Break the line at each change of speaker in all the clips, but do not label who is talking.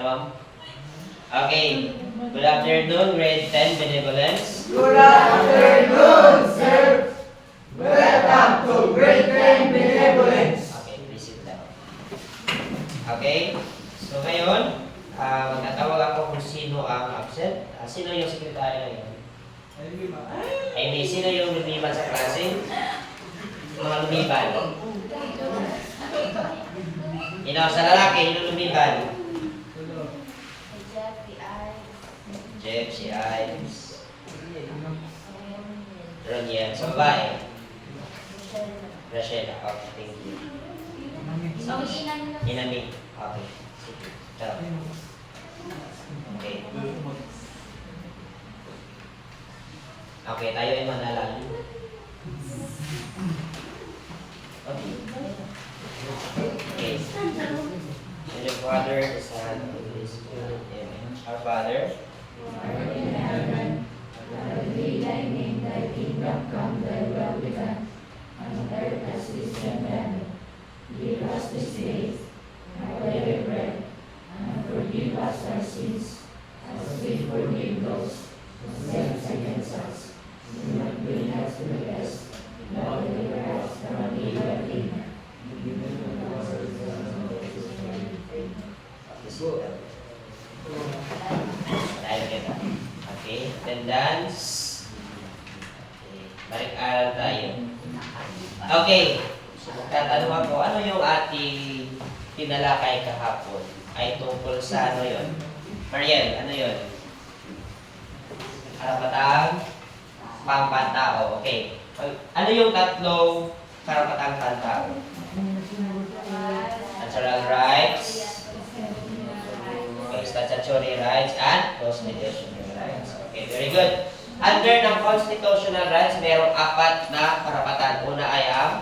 na, ma'am? Okay. Good afternoon, grade 10 benevolence.
Good afternoon, sir. Welcome to grade 10 benevolence.
Okay, please sit down. Okay. So ngayon, magtatawag ako kung sino ang absent. Sino yung sekretary ngayon? Ay, may sino yung lumiban sa klase? Mga lumiban. Sa lalaki, yung lumiban. Jeff, si Ives. Roniel, sa babae. Rachel, okay, thank you. Inami. Okay. Sige. Ciao. Okay. Okay, tayo ay manalangin. Okay. Okay. In the Father, the Son, and the Holy Spirit. Amen. Our Father,
Art in heaven, hallowed be thy name, thy kingdom come, thy will be done, on earth as it is in heaven. Give us this day our daily bread, and forgive us our sins, as we forgive those who sin against us. Do not bring us to the test, but deliver us from evil.
Okay, attendance. Okay, balik-aral tayo. Okay, so magtatanong ako, ano yung ating tinalakay kahapon? Ay tungkol sa ano yun? Mariel, ano yun? Karapatang pampantao. Okay. Ano yung tatlong karapatang pantao? Natural rights, statutory rights, and constitutional rights. Okay, very good. Under ng constitutional rights, mayroong 4 na karapatan. Una ay ang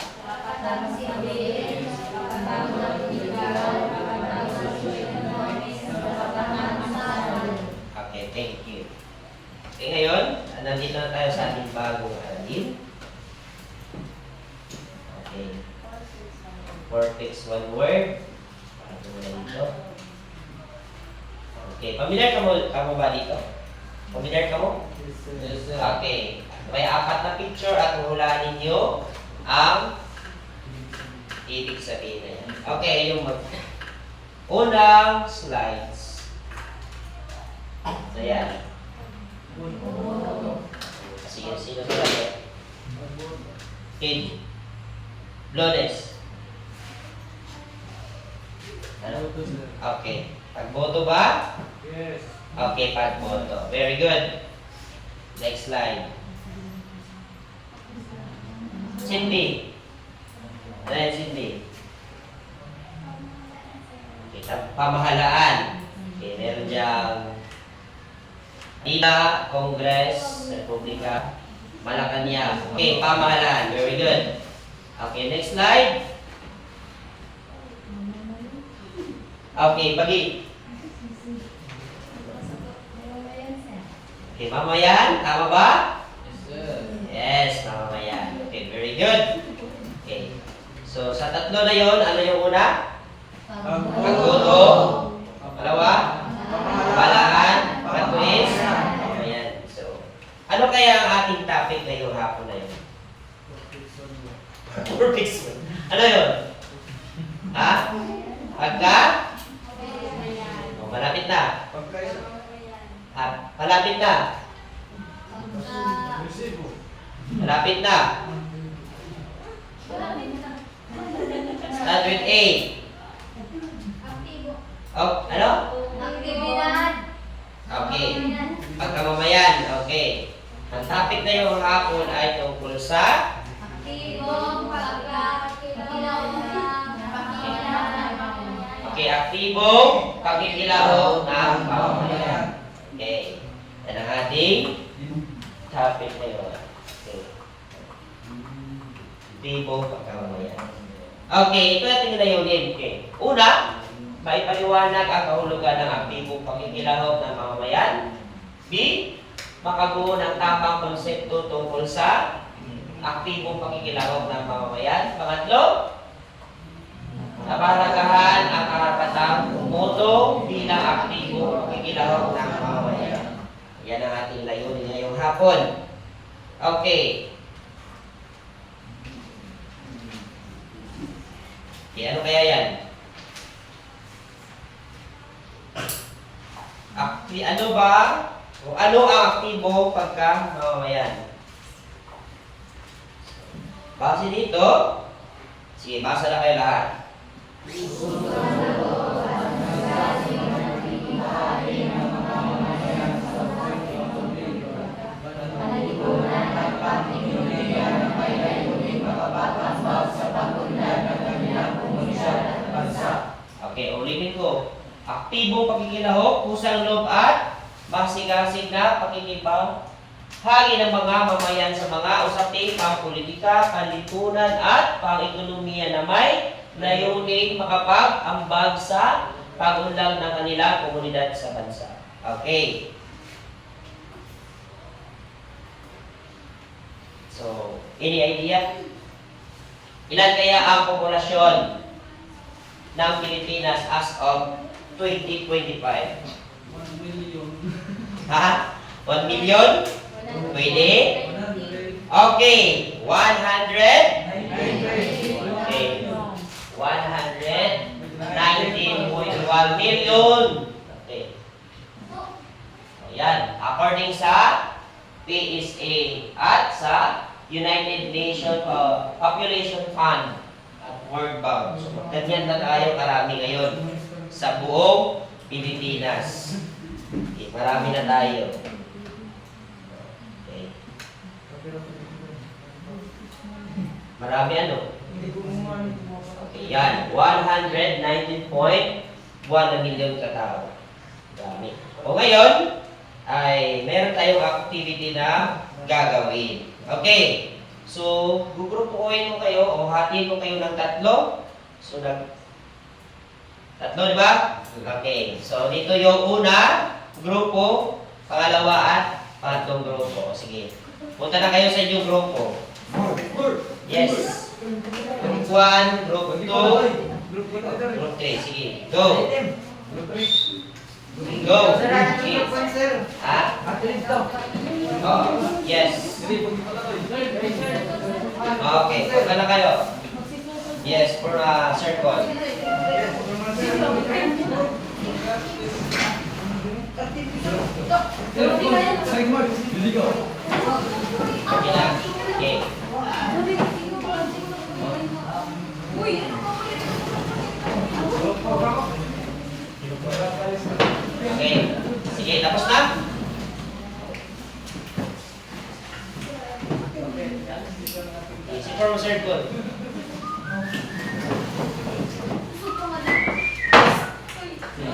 okay, thank you. Okay, ngayon, nandito na tayo sa ating bagong aralin. Okay. Vortex, one word. Paano mo na dito? Okay, familiar ka mo ba dito? Familiar ka mo?
Yes, sir.
Okay. May 4 na picture at huhulaan ninyo ang ibig sabihin na yan. Okay, yung unang slides. So, yan. Sige, sino sila yan? Kid. Blones. Ano? Okay. Pagboto ba?
Yes.
Okay, pagboto. Very good. Next slide. Cindy. Ano yan, Cindy? Okay, pamahalaan. Okay, meron diyang Dila, Congress, Republika, Malacanang. Okay, pamahalaan. Very good. Okay, next slide. Okay, pagi. Okay, mamayan. Tama ba?
Yes, sir.
Yes, mamamayan. Okay, very good. Okay. So, sa tatlo na yon, ano yung una? Pagboto. Pangalawa? Pamahalaan. Pagtuis. Mamamayan. So, ano kaya ang ating topic ngayong hapon na yun? Perfect. Ano yun? Ha? Pagka? Oh, malapit na. Malapit na. Malapit na. Start with A. Oh, ano? Okay. Pagkamamayan. Okay. Ang topic na yung hapon ay tungkol sa okay, aktibong pakikilahok ng pamamayan. Okay. Yan ang ating topic na yun. Okay. Aktibong pagkamamayan. Okay, ito natin layunin. Okay. Una, maipaliwanag ang kahulugan ng aktibong pakikilahok ng mamamayan. B, makabuo ng tamang konsepto tungkol sa aktibong pakikilahok ng mamamayan. Pangatlo, napahalagahan ang karapatan bastang umutong bilang aktibo pakikilahok ng mamamayan. Yan ang ating layunin ngayong hapon. Okay. Okay, ano kaya yan? Ano ba? O ano ang aktibo pagka mamamayan? Base dito, sige, basa na kayo lahat. Okay, ulitin ko. Aktibong pakikilahok, kusang loob at masigasig na pakikipag-hagi ng mga mamayan sa mga usaping pampolitika, panlipunan at pang-ekonomiya na may layuning makapag-ambag sa pag-unlad ng kanilang komunidad sa bansa. Okay. So, any idea? Ilan kaya ang populasyon ng Pilipinas as of 2025?
1 million.
Ha? 1 million? Pwede? Okay. 100? Okay. 119.1 million. Okay. Ayan. According sa PSA at sa United Nations Population Fund at World Bank. So, ganyan na tayo karami ngayon sa buong Pilipinas. Okay, marami na tayo. Okay. Marami ano? Okay, yan. 119.1 na million katao. Dami. O ngayon, ay meron tayong activity na gagawin. Okay. So, gugrupuin mo kayo o hatiin mo kayo ng tatlo. So, tatlo, di ba? Okay. So, dito yung una, grupo, pangalawa at pangatlong grupo. Sige. Punta na kayo sa inyong grupo. Yes. Group 1, group 2, group 3. Sige. Go. Go. Sige. Ha? Oh, yes. Okay. Punta na kayo. Yes, for circle. Okay na. Okay. Okay. Sige, tapos na? Si form circle.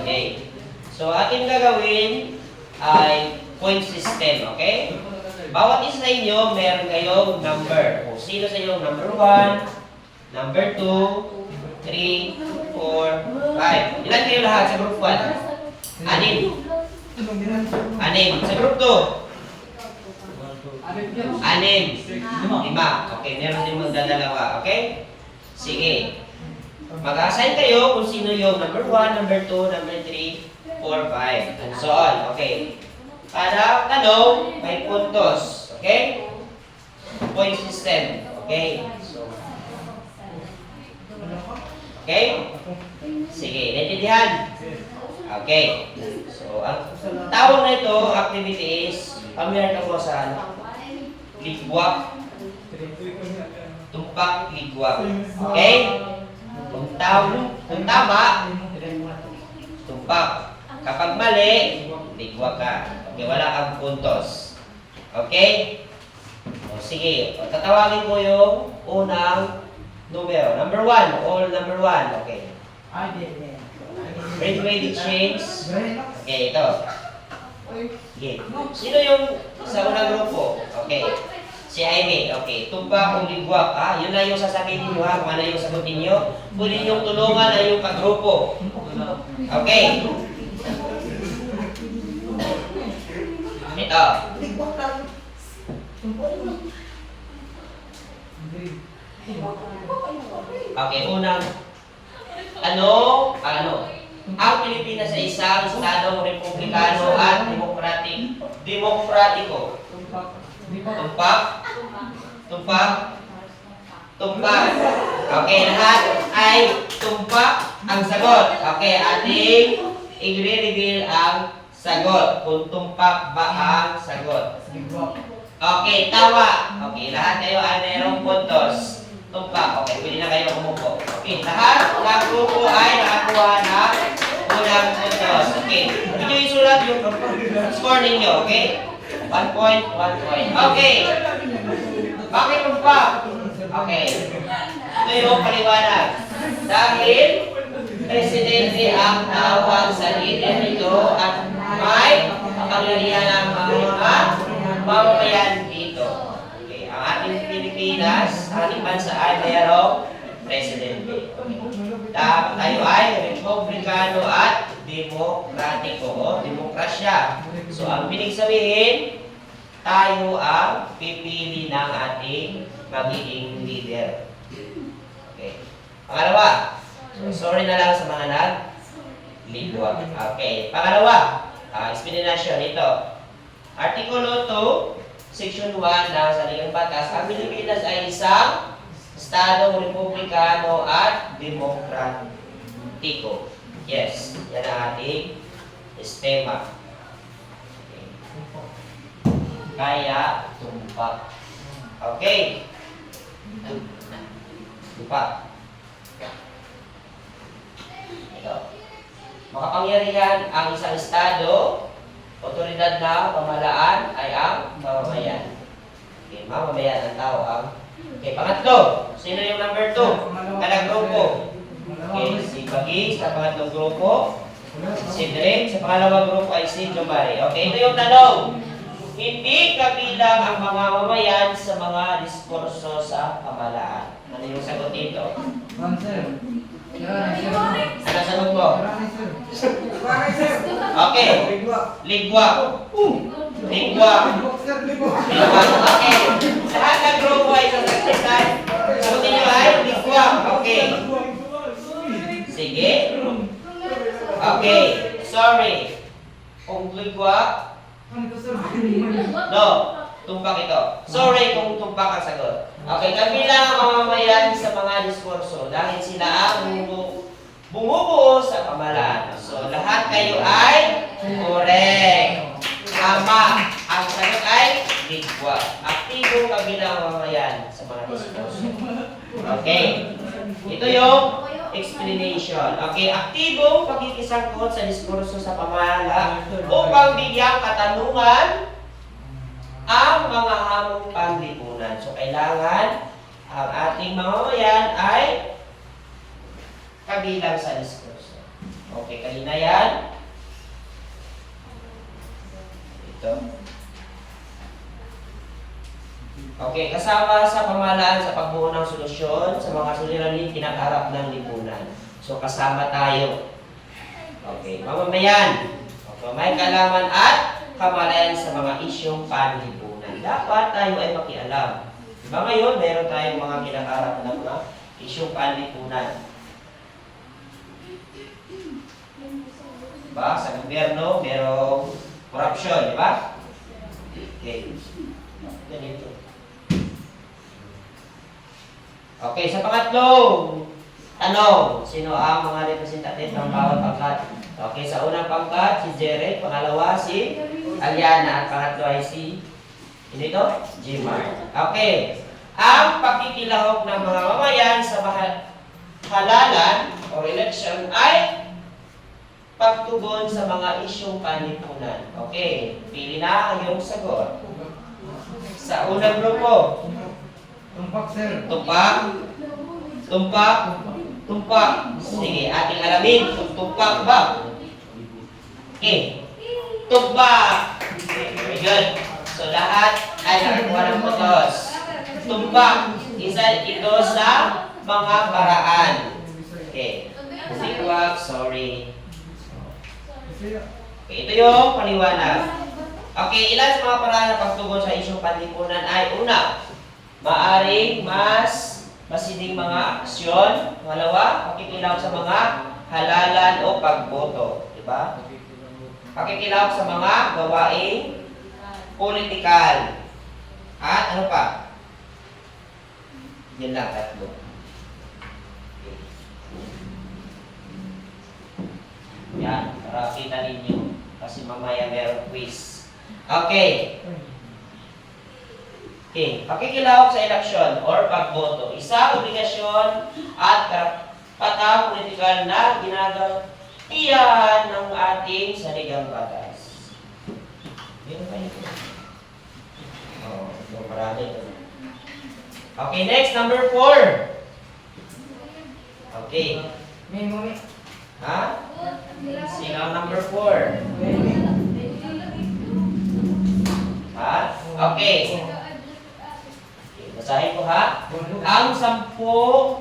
Okay. So, ating gagawin ay point system, okay? Bawat isa sa inyo, meron kayong number. O, sino sa inyo? Number 1, number 2, 3, 4, 5. Ilan kayo lahat sa group 1? 6. 6. Sa group 2? 6. 5. Okay, meron din magdadalawa. Okay? Sige. Mag-assign kayo kung sino yung number 1, number 2, number 3, 4, 5, and so on. Okay. Kada tanong, may puntos. Okay? Point system. Okay? So, okay? Sige, naintindihan? Okay. So, ang tawag na ito, activity is, familiar ka po sa ligwak. Tumpak, ligwak. Okay? Kung tama, tumpak. Kapag mali, ligwak ka. Okay, wala kang puntos. Okay? O, sige, o, tatawagin ko yung unang numero. Number 1, all number 1. Okay. Ready, change. Okay, ito. Okay. Sino yung sa unang grupo? Okay. Si Jaime. Okay. Tumpak o ligwak. Ah, yun na yung sasabihin niyo ha. Kung ano yung sagot niyo. Pwede yung tulungan na yung kagrupo. Okay. Ito. Okay, unang ano? ang Pilipinas ay isang estadong republikano at demokratiko. Tumpak? Tumpak? Tumpak. Okay, lahat ay tumpak ang sagot. Okay, ating i-reveal ang sagot. Kung tumpak ba ang sagot. Okay, tama. Okay, lahat kayo ay mayroong puntos. Tumpak. Okay, pwede na kayo umupo. Okay, lahat ng grupo ay nakakuha ng unang puntos. Okay, medyo isulat yung score ninyo. Okay? 1 point, 1 point. Okay. Bakit tumpak? Okay. Ito yung paliwanag. Dahil presidente ang tawag sa leader nito at may kapangyarihan ng mga mamamayan dito. Okay. Ang ating Pilipinas, ang ating bansa ay mayroong presidente. Okay. Tayo ay republikano at demokratiko o demokrasya. So, ang binig sabihin, tayo ang pipili ng ating magiging leader. Okay. Pangalawa, so sorry na lang sa mga nag-libwag. Okay. Pangalawa, explanation ito. Artikulo 2, Section 1 ng Saligang Batas, ang Pilipinas ay isang estadong republikano at demokratiko. Yes, yan ang ating sistema. Okay. Kaya, tumpak. Okay. Tumpak. Ito. Makapangyarihan ang isang estado, otoridad na pamahalaan ay ang mamamayan. Okay, mamamayan ang tao ang. Okay, pangatlo. Sino yung number 2? Kalang grupo. Okay, si Bagis sa pangatlong grupo. Si Drake sa pangalawang grupo ay si Jomari. Okay, ito yung tanong. Hindi kabilang ang mga mamayan sa mga diskurso sa pamahalaan. Ano yung sagot dito? Ano sagot mo? Okay. Ligwa. Ligwa. Okay. Lahat ng grupo ay sasakitan. Sagutin nyo ay ligwa. Okay. Sige. Okay. Sorry. Kung ligwa, no. Tumpak ito. Sorry kung tumpak ang sagot. Okay. Kabilang ang mamamayan sa mga diskurso dahil sila ang bumubuo sa pamahalaan. So, lahat kayo ay correct. Tama. Ang sagot ay ligwa. Aktibo kabilang ang mamamayan sa mga diskurso. Okay. Ito yung explanation. Okay, aktibong pakikisangkot sa diskurso sa pamahalaan upang bigyang katanungan ang mga hamong panglipunan. So, kailangan ang ating mamamayan ay kabilang sa diskurso. Okay, kanina yan. Ito. Okay, kasama sa pamahalaan sa pagbuo ng solusyon sa mga suliraning kinakaharap ng lipunan. So, kasama tayo. Okay, mamamayan. Okay, may kalaman at kamalayan sa mga isyong panlipunan. Dapat tayo ay makialam. Diba ngayon, meron tayong mga kinakaharap ng mga isyong panlipunan. Diba? Sa gobyerno, merong corruption, di ba? Okay. Ganito. Okay, sa pangatlong tanong, sino ang mga representative ng bawat pangkat? Okay, sa unang pangkat, si Jerry, pangalawa, si Aliana, at pangatlo ay si, ito, Jimar. Okay, ang pakikilahok ng mga mamayan sa halalan o election ay pagtugon sa mga isyong panlipunan. Okay, pili na ang iyong sagot. Sa unang grupo,
Tumpak, sir.
tumpak, tumpak, tumpak. Sige, ating alamin kung tumpak ba. Okay, tumpak. Very good. So, lahat ay nakakuha ng putos. Tumpak, isa ito sa mga paraan. Okay, tumpak, sorry. Okay, ito yung paliwanag. Okay, ilan sa mga paraan na pagtugon sa isyong panlipunan ay una, maaring mas masiding mga aksyon. Pangalawa, pakikilaw sa mga halalan o pagboto. Diba? Pakikilahok sa mga gawaing politikal. At ano pa? Yan lang, tatlo. Okay. Yan, para kita ninyo. Kasi mamaya meron quiz. Okay. Okay, pakikilahok sa eleksyon or pagboto. Isang obligasyon at karapatang politikal na ginagawa ng ating saligang batas. Meron pa ito. Oh, marami ito. Okay, next, number 4. Okay.
Mami.
Ha? Sino ang number 4? Ha? Okay. Basahin ko ha. Ang 10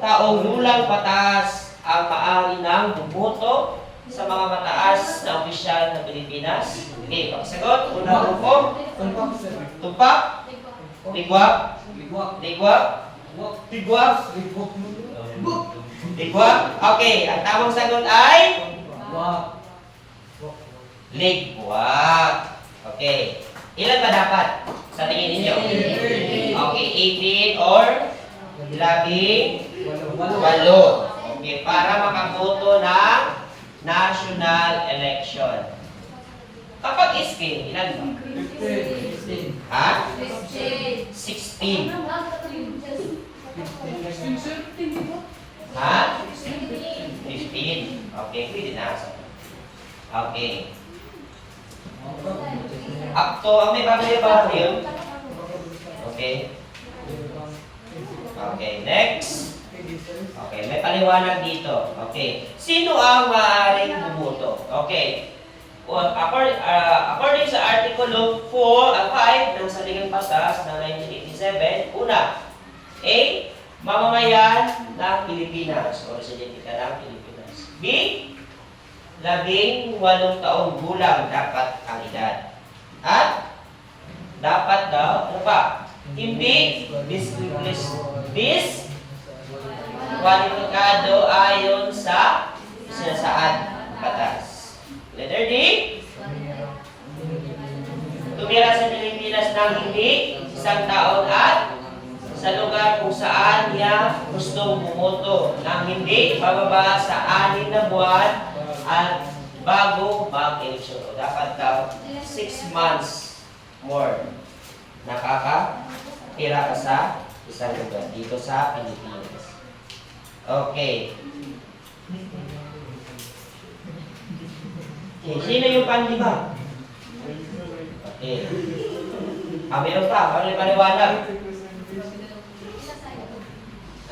taong gulang batas ang maaari ng bumoto sa mga mataas na opisyal ng Pilipinas. Okay, pagsagot. Una grupo.
Tumpak, sir.
Tumpak. Ligwak.
Ligwak.
Ligwak. Ligwak.
Ligwak.
Ligwak. Okay, ang tamang sagot ay
Wak.
ligwak. Okay. Ilan ba dapat sa tingin ninyo? Okay, 18 or 18.
Walo.
Okay, para makaboto ng national election. Kapag iske, ilan ba?
15.
Ha?
16.
16. Ha? 15. Okay, pwede na. Okay. Up to, may bagay ba yun? Okay. Okay, next. Okay, may paliwanag dito. Okay. Sino ang maaaring bumoto? Okay. Well, according sa Artikulo 5 ng Saligang Batas ng 1987, una, A. Mamamayan ng Pilipinas o residente ka ng Pilipinas. B. 18 taong gulang dapat ang edad. At dapat daw, ano pa? Hindi diskwalifikado ayon sa sinasaad batas. Letter D. Tumira sa Pilipinas ng hindi 1 taon at sa lugar kung saan niya gustong bumoto ng hindi pababa sa 6 na buwan at bago mag-eleksyon. Dapat daw 6 months more nakakatira ka sa isang lugar dito sa Pilipinas. Okay. Okay, sino yung panlima? Okay. Meron pa. Ano yung paliwanag?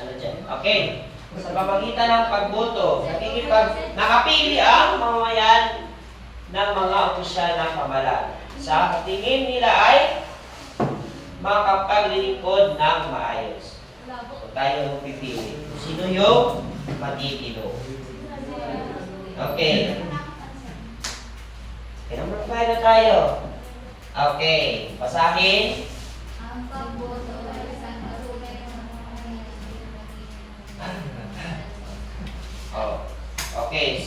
Ano dyan? Okay. Sa pamagitan ng pagboto, nakapili ang mamamayan ng mga opisyal ng pamahalaan. Sa tingin nila ay makapaglilingkod ng maayos. So tayo pipili. Sino yung matitino? Okay. Okay, number 5 na tayo. Okay, basahin.
Ang pagboto ay isang marunay na
Oh, okay.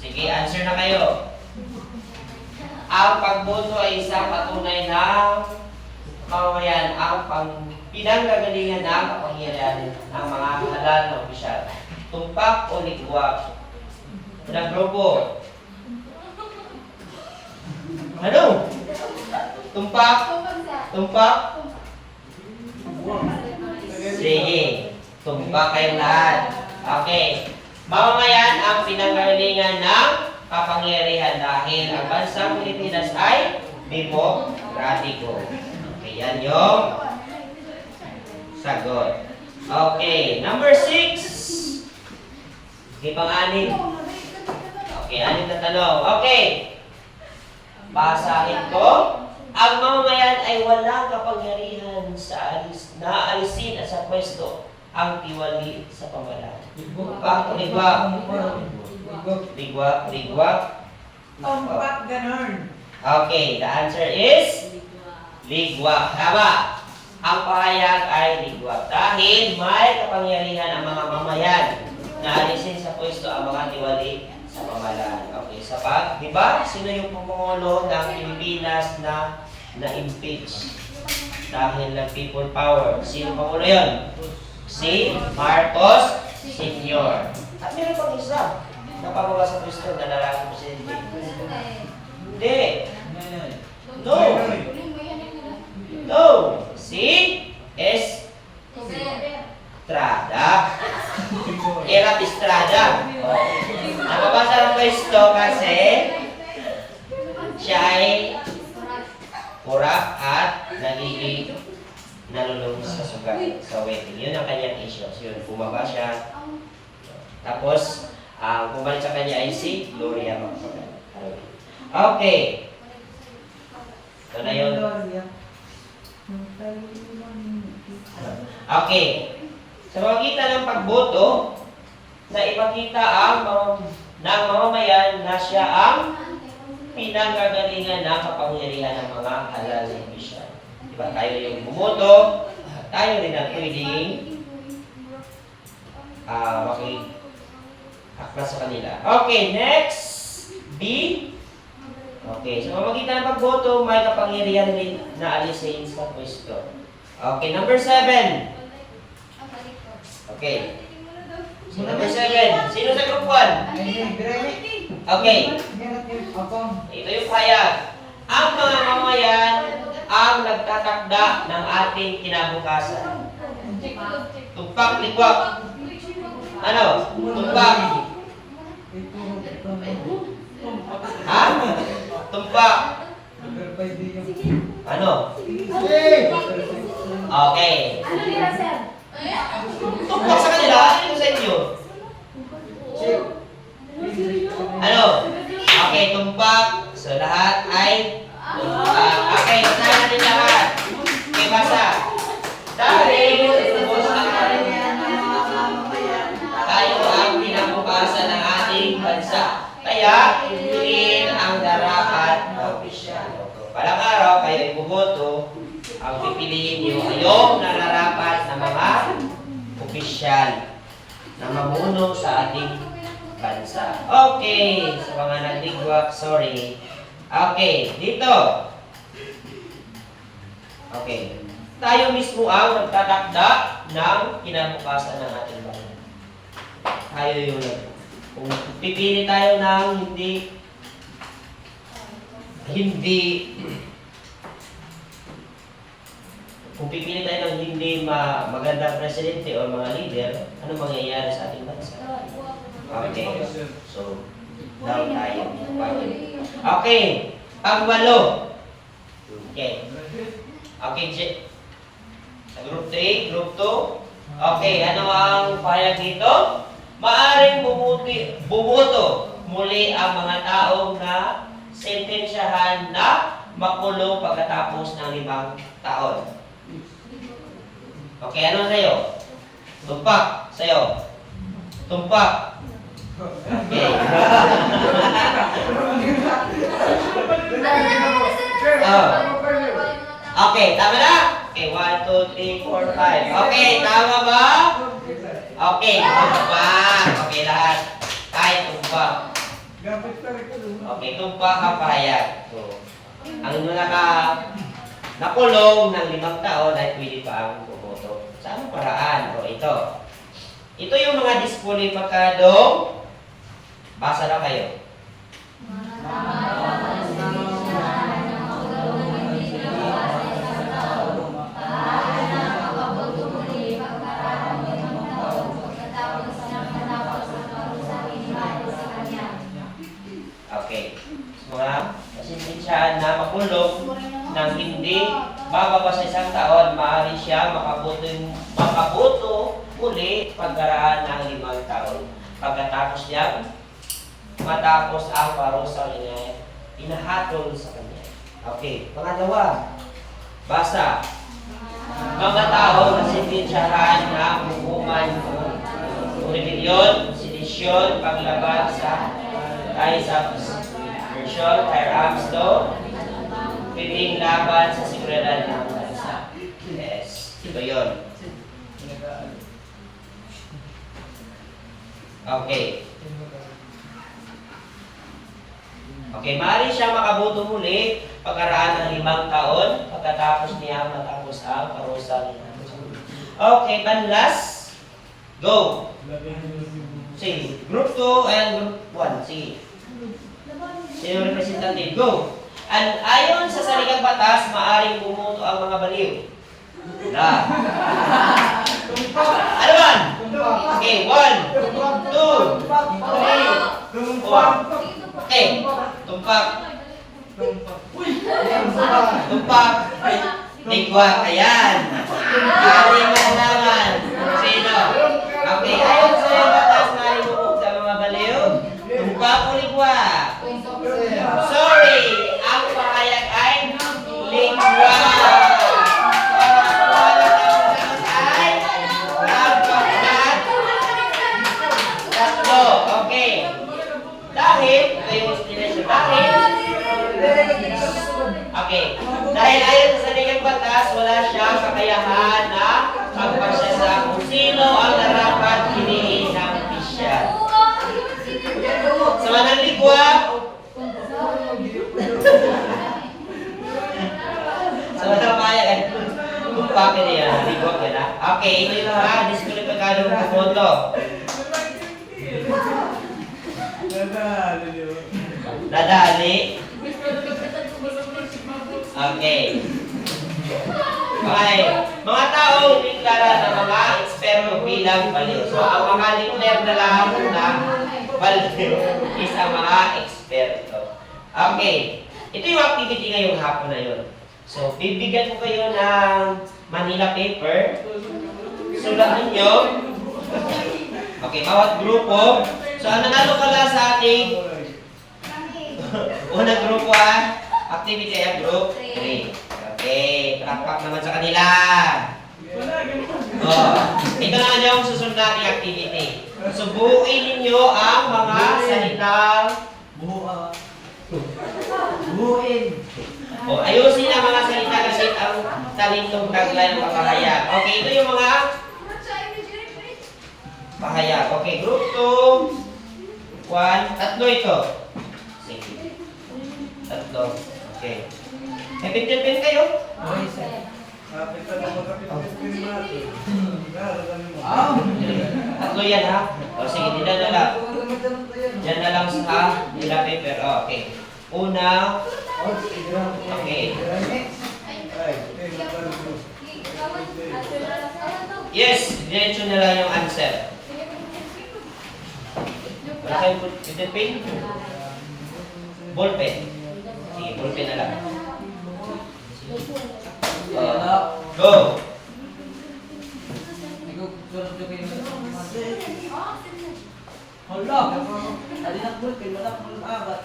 Sige, answer na kayo. Ang pagboto ay isang patunay na mamamayan ang pinanggagalingan ng kapangyarihan ng mga halal na opisyal. Tumpak o ligwak. Unang grupo. Ano? Tumpak? Tumpak? Sige. Tumpak kayong lahat. Okay. Mamamayan ang pinanggagalingan ng kapangyarihan dahil ang bansang Pilipinas ay demokratiko. Okay, yan yung sagot. Okay, number 6. Okay, pang-anim. Okay, 6 na tanong. Okay. Basahin ko. Ang mamamayan ay walang kapangyarihan sa alisin at sa pwesto ang tiwali sa pamahalaan. Ligwak.
Tumpak, ganun.
Okay, the answer is ligwak. Tama. Ang pahayag ay ligwak. Dahil may kapangyarihan ang mga mamayan naalisin sa pwesto ang mga tiwali sa pamahalaan. Okay, sa pag, di ba? Sino yung pumulo ng Pilipinas na na-impeach dahil ng people power? Sino pangulo yun? Si Marcos Sr. At meron pang isa na pababa sa pwesto na lalaking presidente. Hindi. No. No. Si Estrada. Erap Estrada. Nakabasa ng pwesto kasi siya ay kurap at nagiging nalulong sa sugat sa wedding. Yun ang kanyang issue. So, yun, bumaba siya. Tapos, ang bumalik sa kanya ay si Gloria Macapagal. Okay. Ito na yun. Okay. Sa pamagitan ng pagboto, na ipakita ang ng mamamayan na siya ang pinanggagalingan ng kapangyarihan ng mga halal na opisyal. Diba? Tayo yung bumoto, tayo rin ang pwedeng makikakla sa kanila. Okay, next. B. Okay, sa pamagitan ng pagboto, may kapangyarihan rin na alisin sa pwesto. Okay, number 7. Okay. Number 7. Sino sa group 1? Okay. Ito yung payag. Ang mga mamayan ang nagtatakda ng ating kinabukasan. Tumpak, likwak. Ano? Tumpak. Ha? Tumpak. Ano? Okay. Tumpak sa kanila. Ano sa inyo? Ano? Okay, tumpak. So, lahat ay tumpak. Okay, basahin natin lahat. Okay, basa. Dahil, tayo ang kinabukasan ng ating bansa. Kaya, piliin ang darapat na opisyal. Palang araw, kayo ibuboto. Ang pipiliin nyo ay yung nararapat na mga opisyal na mamuno sa ating bansa. Okay, sa mga nagligwak, sorry. Okay, dito. Okay. Tayo mismo ang nagtatakda ng kinabukasan ng ating bansa. Tayo yung kung pipili tayo ng kung pipili tayo ng hindi magandang presidente o mga leader, ano mangyayari sa ating bansa? Okay. So, down tayo. Okay. Pang-8. Okay. Okay, sa group 3, group 2. Okay, ano ang pahayag dito? Maaring bumuto muli ang mga taong na sentensyahan na makulong pagkatapos ng 5 taon. Okay, ano sa'yo? Tumpak. Sa'yo? Tumpak. Okay. Okay, tama na? Okay, 1, 2, 3, 4, 5. Okay, tama ba? Okay, tumpak. Okay, lahat. Tayo tumpak. Okay, tumpak ang pahayag. So, ang nakulong ng 5 taon ay pwede pa ang bumoto. Sa anong paraan? O ito. Ito yung mga diskwalipikadong. Basa na kayo. Okay. So, pasintensyahan na makulong nang hindi bababa sa 1 taon, maaari siya makaboto uli pagkaraan ng 5 taon. Pagkatapos niya, matapos ang parusang inahatol sa kanya. Okay, pangalawa, basa. Mga tao na sintensyahan na hukuman o rebellion, sedisyon, paglaban sa firearms law, pwedeng laban sa seguridad ng bansa. Yes, ito yun. Okay. Okay, maaari siya makaboto muli pagkaraan ng 5 taon pagkatapos niya matapos ang parusa niya. Okay, panlas. Go. Sige. Group 2 and Group 1. Sige. Sino representative? Go. Ayon sa saligang batas, maaaring bumoto ang mga baliw. Na. Ano ba? Okay, 1, 2, 3, 4. Okay, tumpak. Tumpak. Ligwak. Ayan. Aling malaman. Sino? Okay, ayon sa saligang batas, maaaring bumoto ang mga baliw. Tumpak o ligwak? Sorry, ang pahayag ay ligwak. Okay. Dahil ayon sa saligang batas, wala siyang kakayahan na magpasya sa kung sino ang narapat piliin ng opisyal. Sa manang ligwak, sa manang pahayag, kung bakit niya, ligwak yan ha. Okay, ito yung ha, disqualifikado ng bumoto. Dadali. Okay. Okay. Mga tao deklara na mga eksperto bilang baliw. So, ang mga declare na lang na baliw is ang mga eksperto. Okay. Ito yung activity ngayong hapon na yun. So, bibigyan ko kayo ng Manila paper. Sulat ninyo. Okay, bawat grupo. So, ang nanalo pala sa ating unang grupo activity ay group 3. Okay, pakpak naman sa kanila. Ito na yung susunod nating activity. So, buuin ninyo ang mga salitang
Buuin.
ayusin ang mga salita kasi ang talintong tagline ng pahayag. Okay, ito yung mga pahayag. Okay, group 2, 1, tatlo ito. Sige. Tatlo. Okay. May pin kayo?
Okay, sir.
Tatlo yan ha. O sige, diyan na lang. Diyan na lang sa nila paper. O, okay. Una. Okay. Yes, diretso na lang yung answer. Wala kayong pin? Ballpen. Sige, ballpen na lang. Go!
Hala! Adi na bulkin, wala ko ng abat.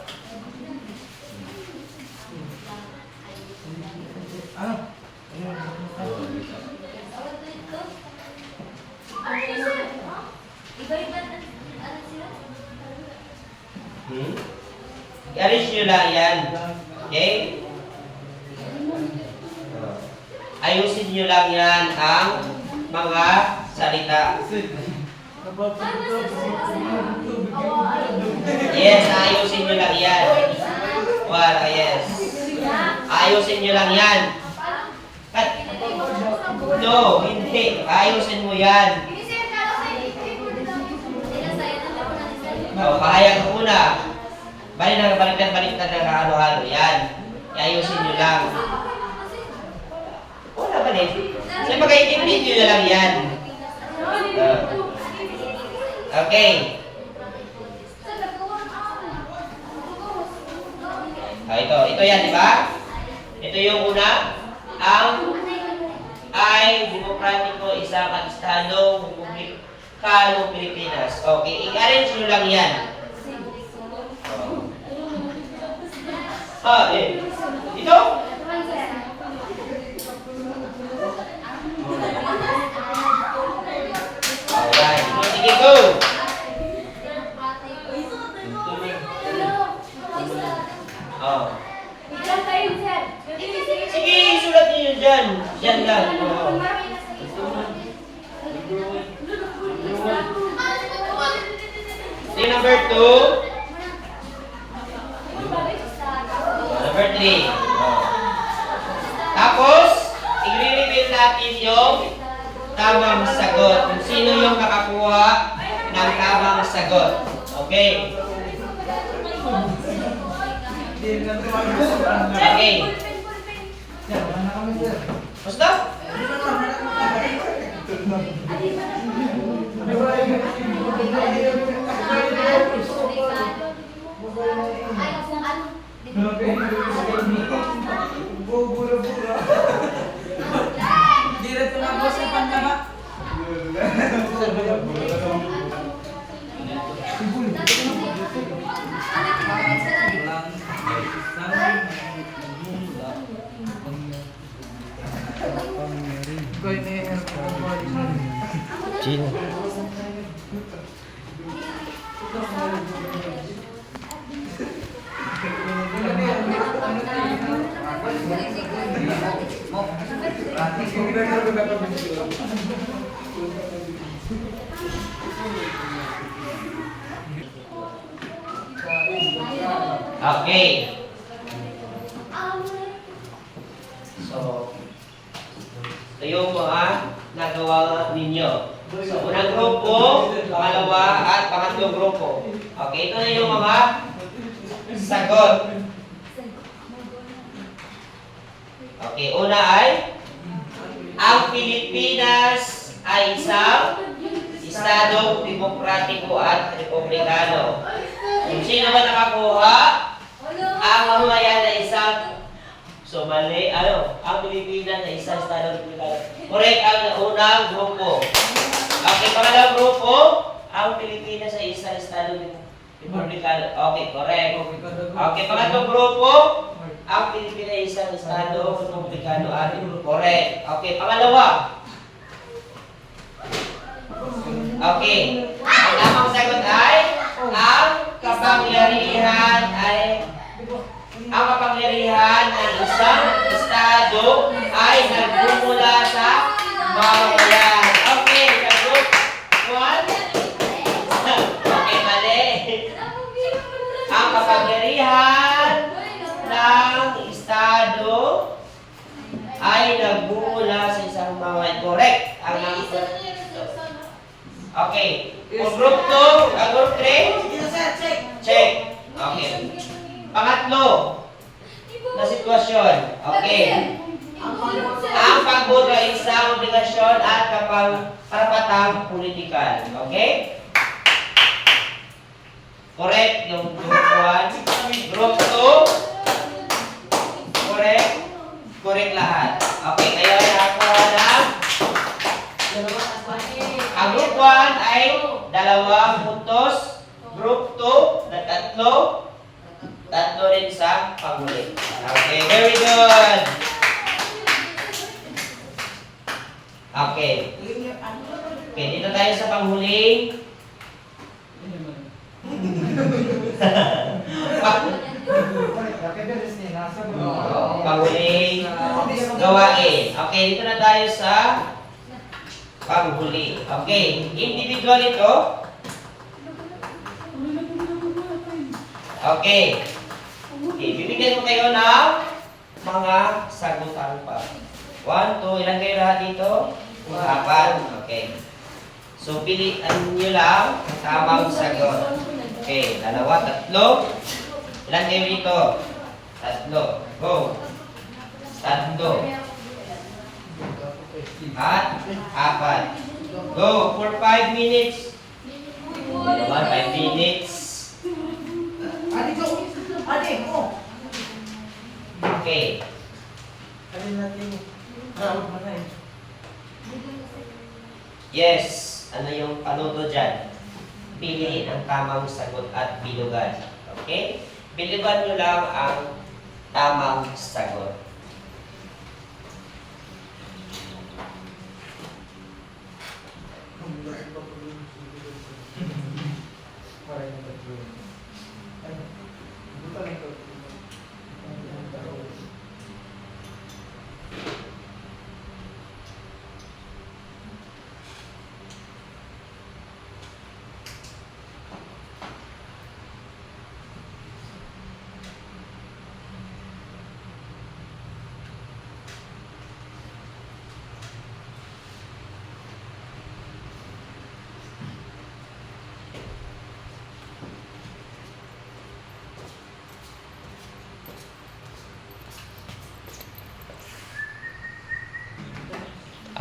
Ano?
I-arrange nyo lang yan. Okay? Ayusin nyo lang yan ang mga salita. Yes, ayusin nyo lang yan. Wala, yes. Ayusin nyo lang yan. No, hindi. Ayusin mo yan. Pahayag ko muna. Baliktad na halo-halo. Yan. Ayusin nyo lang. Wala ba rin? Kasi pagkaintindi nyo na lang yan. Okay. Ito yan, di ba? Ito yung una. Ang ay demokratiko isang estadong republikano Pilipinas. Okay, i-arrange nyo lang yan. Ito? Alright, sige, go! Sige, sulat niyo dyan. Dyan lang. tamang sagot. Kung sino yung nakakuha ng tamang sagot. Okay. Okay. Basta?
Diret ko na boss yung pandama.
Gino. Okay. So, ito yung mga nagawa ninyo. So, unang grupo, pangalawa, at pangatlong grupo. Okay, ito na yung mga sagot. Okay, una ay, ang Pilipinas ay isang estado demokratiko at republikano. Kung sino ba nakakuha, ang mamamayan ay isang, so mali, ang Pilipinas ay isang estado republikano. Correct ang unang grupo. Okay, pangalawang grupo, ang Pilipinas ay isang estado republikano. Okay, correct. Okay, pangatlong grupo, ang Pilipinas ay isang estado republikano at correct. Okay, pangalawa. Okay, ang tamang sagot ay ang kapangyarihan ng isang estado ay nagmumula sa mamamayan. Okay, sagot 1. Okay, mali. Ang kapangyarihan ng estado ay nagmumula sa isang mamamayan. Correct. Ang okay. Kung group 2, group 3, check. Okay. Pangatlo na sitwasyon. Okay. Ang pagboto ay isang obligasyon at karapatang politikal. Okay? Correct yung group 1. Group 2, correct. Correct lahat. Okay, kayo ay nakakuha ng ang group 1 ay 2 puntos. Group 2 na 3 rin sa panghuli. Okay, very good. Okay. Okay, dito tayo sa panghuli. Panghuli gawain. Okay, dito na tayo sa panghuli. Okay, individual ito. Okay. Okay, bibigyan ko kayo ng mga sagutan pa. 1, 2, ilan kayo lahat dito? 4. Okay. So, pilihan nyo lang ang tamang sagot. Okay, 2, 3. Ilan kayo dito? 3. Go. 3. At 4. Go for 5 minutes. 5 minutes. Okay. Yes. Ano yung panuto dyan? Piliin ang tamang sagot at bilugan. Okay? Bilugan nyo lang ang tamang sagot.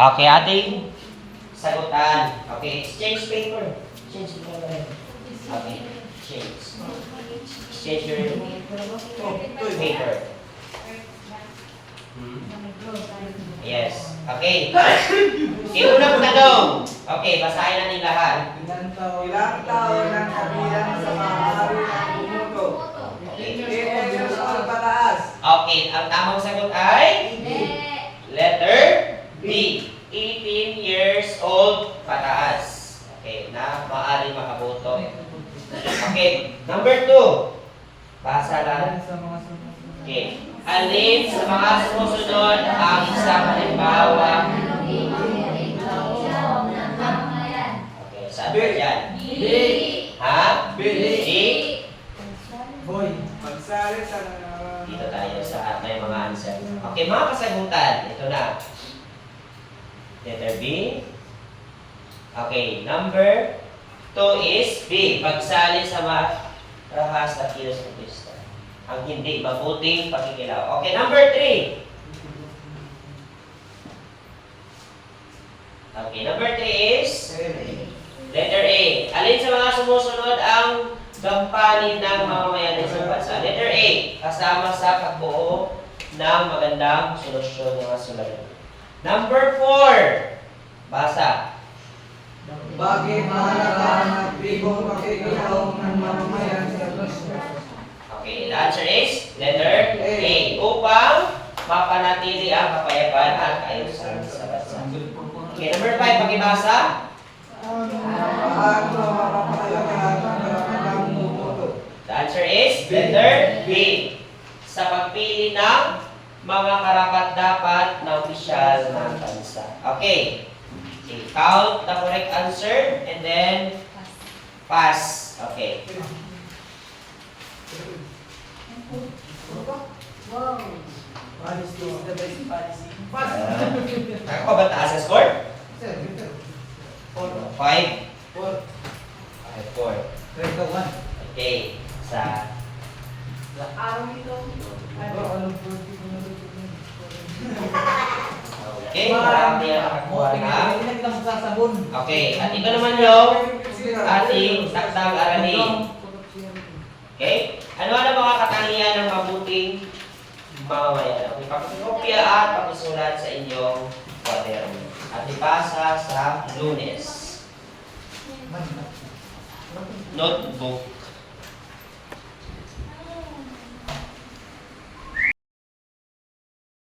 Okay, ating sagutan. Okay, exchange paper. Exchange paper. Okay, exchange. Exchange your paper. Yes. Okay. Iunang tanong. Okay, basahin natin lahat.
Ilang taon ang kabilang sa maaari ng bumuto?
Okay.
18 years old pataas.
Okay, ang tamang sagot ay letter B. 18 years old pataas. Okay, na maaari makaboto. Okay, number 2. Basa lang.
Sa mga sumusunod.
Okay. Alin sa mga sumusunod ang isang halimbawa? Okay, saan ba yan? Ha?
B.
D?
Boy, pagsali sa
Dito tayo sa may mga answer. Okay, mga kasagutan. Ito na. Letter B. Okay, number 2 is B. Pagsali sa marahas na kilos ng Kristo. Ang hindi mabuting pakikilaw. Okay, number 3. Okay, number 3 is letter A. Alin sa mga sumusunod ang gampanin ng mamamayan ng isang bansa? Letter A. Kasama sa pagbuo ng magandang solusyon ng mga suliranin. Number 4. Basa.
Bakit mahalaga ang aktibong pakikilaw ng mamamayan sa Kristo?
Okay, the answer is letter A. Upang mapanatili ang kapayapaan at kaayusan sa bansa. Okay, number 5. Pakibasa.
Paano mapapahalagaan ang karapatang bumuto?
The answer is letter B. Sa pagpili ng mga karapat-dapat na opisyal ng bansa. Okay. Okay. Count the correct answer and then pass. Okay.
Policy is the best policy.
Ako ba taas ang score? 5.
4.
4. Okay. Sa okay, marami ang nakakuha na. Okay, at ito naman yung ating takdang aralin. Okay? Ano ang mga katangian ng mabuting mamamayan? Okay, pakikopya at pakisulat sa inyong kwaderno. At ipasa sa Lunes. Notebook.